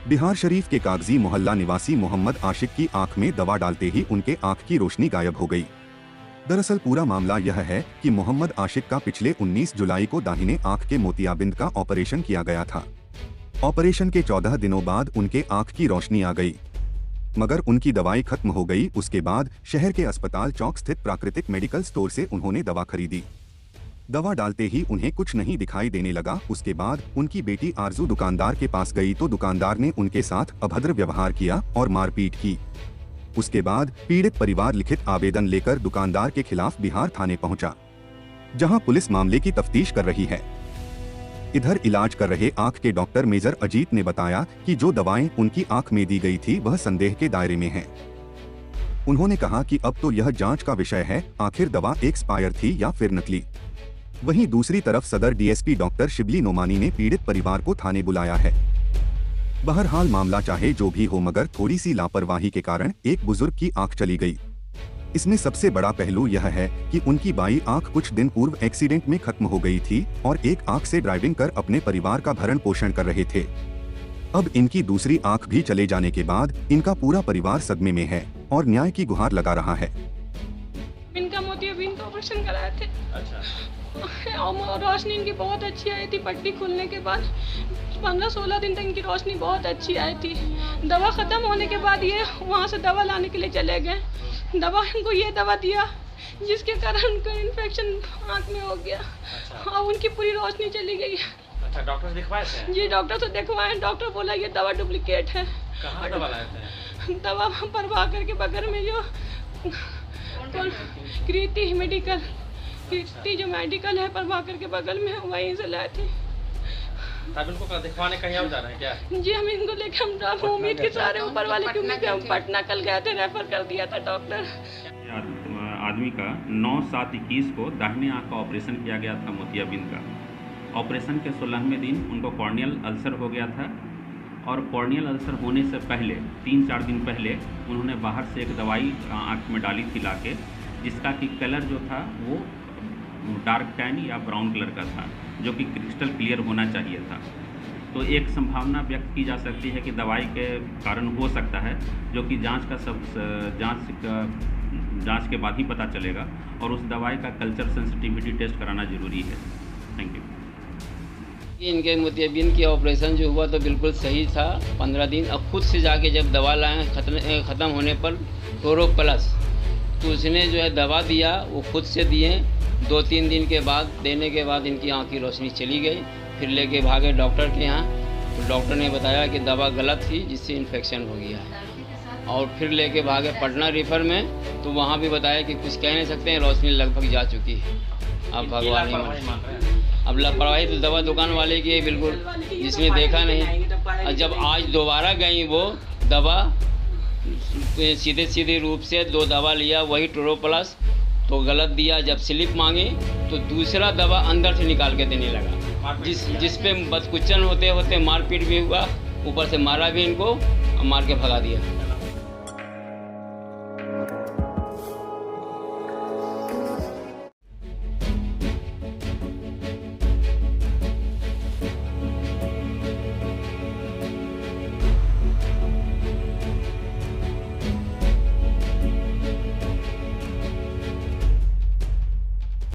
बिहार शरीफ के कागजी मोहल्ला निवासी मोहम्मद आशिक की आंख में दवा डालते ही उनके आंख की रोशनी गायब हो गई। दरअसल पूरा मामला यह है कि मोहम्मद आशिक का पिछले 19 जुलाई को दाहिने आंख के मोतियाबिंद का ऑपरेशन किया गया था। ऑपरेशन के 14 दिनों बाद उनके आंख की रोशनी आ गई, मगर उनकी दवाई खत्म हो गई। उसके बाद शहर के अस्पताल चौक स्थित प्राकृतिक मेडिकल स्टोर से उन्होंने दवा खरीदी। दवा डालते ही उन्हें कुछ नहीं दिखाई देने लगा। उसके बाद उनकी बेटी आरजू दुकानदार के पास गई तो दुकानदार ने उनके साथ अभद्र व्यवहार किया और मारपीट की। उसके बाद पीड़ित परिवार लिखित आवेदन लेकर दुकानदार के खिलाफ बिहार थाने पहुंचा, जहां पुलिस मामले की तफ्तीश कर रही है। इधर इलाज कर रहे आंख के डॉक्टर मेजर अजीत ने बताया कि जो दवाएं उनकी आंख में दी गई थी वह संदेह के दायरे में है। उन्होंने कहा कि अब तो यह जांच का विषय है, आखिर दवा एक्सपायर थी या फिर नकली। वहीं दूसरी तरफ सदर डीएसपी डॉक्टर शिबली नोमानी ने पीड़ित परिवार को थाने बुलाया है। बहरहाल मामला चाहे जो भी हो, मगर थोड़ी सी लापरवाही के कारण एक बुजुर्ग की आंख चली गई। इसमें सबसे बड़ा पहलू यह है कि उनकी बाई आंख कुछ दिन पूर्व एक्सीडेंट में खत्म हो गई थी और एक आंख से ड्राइविंग कर अपने परिवार का भरण पोषण कर रहे थे। अब इनकी दूसरी आंख भी चले जाने के बाद इनका पूरा परिवार सदमे में है और न्याय की गुहार लगा रहा है। इनका मोतियाबिंद का ऑपरेशन कराए थे। अच्छा। और रोशनी इनकी बहुत अच्छी आई थी। पट्टी खुलने के बाद 15-16 दिन तक इनकी रोशनी बहुत अच्छी आई थी। दवा खत्म होने के बाद ये वहाँ से दवा लाने के लिए चले गए। दवा इनको ये दवा दिया जिसके कारण उनका इन्फेक्शन आँख में हो गया। अच्छा। और उनकी पूरी रोशनी चली गई। अच्छा, डॉक्टर से दिखवाए थे? जी, डॉक्टर से दिखवाए। डॉक्टर बोला ये दवा डुप्लीकेट है। कहाँ दवा लाए थे? दवा प्रभाकर के बगल में जो कृति मेडिकल, कृति जो मेडिकल है प्रभाकर के बगल में, वहीं से लाए थे। तब इनको दिखवाने कहीं और जा रहे हैं क्या? जी, हम इनको लेकर हम उम्मीद के सारे ऊपर वाले, क्योंकि हम पटना कल गए थे, रेफर कर दिया था डॉक्टर। आदमी का 9/7/21 को दाहिने आंख का ऑपरेशन किया गया था मोतियाबिंद का। ऑपरेशन के 16वें दिन उनको कॉर्नियल अल्सर हो गया था और कॉर्नियल अल्सर होने से पहले 3-4 दिन पहले उन्होंने बाहर से एक दवाई आँख में डाली थी लाके, जिसका कि कलर जो था वो डार्क टैन या ब्राउन कलर का था, जो कि क्रिस्टल क्लियर होना चाहिए था। तो एक संभावना व्यक्त की जा सकती है कि दवाई के कारण हो सकता है, जो कि जांच के बाद ही पता चलेगा और उस दवाई का कल्चर सेंसिटिविटी टेस्ट कराना जरूरी है। Thank you. इनके मोतियाबिंद की ऑपरेशन जो हुआ तो बिल्कुल सही था। 15 दिन अब खुद से जाके जब दवा लाए ख़त्म होने पर टोरो प्लस, तो उसने जो है दवा दिया, वो खुद से दिए। 2-3 दिन के बाद देने के बाद इनकी आँख की रोशनी चली गई। फिर लेके भागे डॉक्टर के यहाँ, तो डॉक्टर ने बताया कि दवा गलत थी जिससे इन्फेक्शन हो गया है। और फिर लेके भागे पटना रेफर में, तो वहाँ भी बताया कि कुछ कह नहीं सकते हैं, रोशनी लगभग जा चुकी है। अब भगवान ही अब लापरवाही तो दवा दुकान वाले की है बिल्कुल, जिसने देखा नहीं। और जब आज दोबारा गई वो दवा, सीधे रूप से 2 दवा लिया, वही टोरो प्लस, तो गलत दिया। जब स्लिप मांगी तो दूसरा दवा अंदर से निकाल के देने लगा, जिस पे बदकुचन होते होते मारपीट भी हुआ, ऊपर से मारा भी इनको और मार के भगा दिया।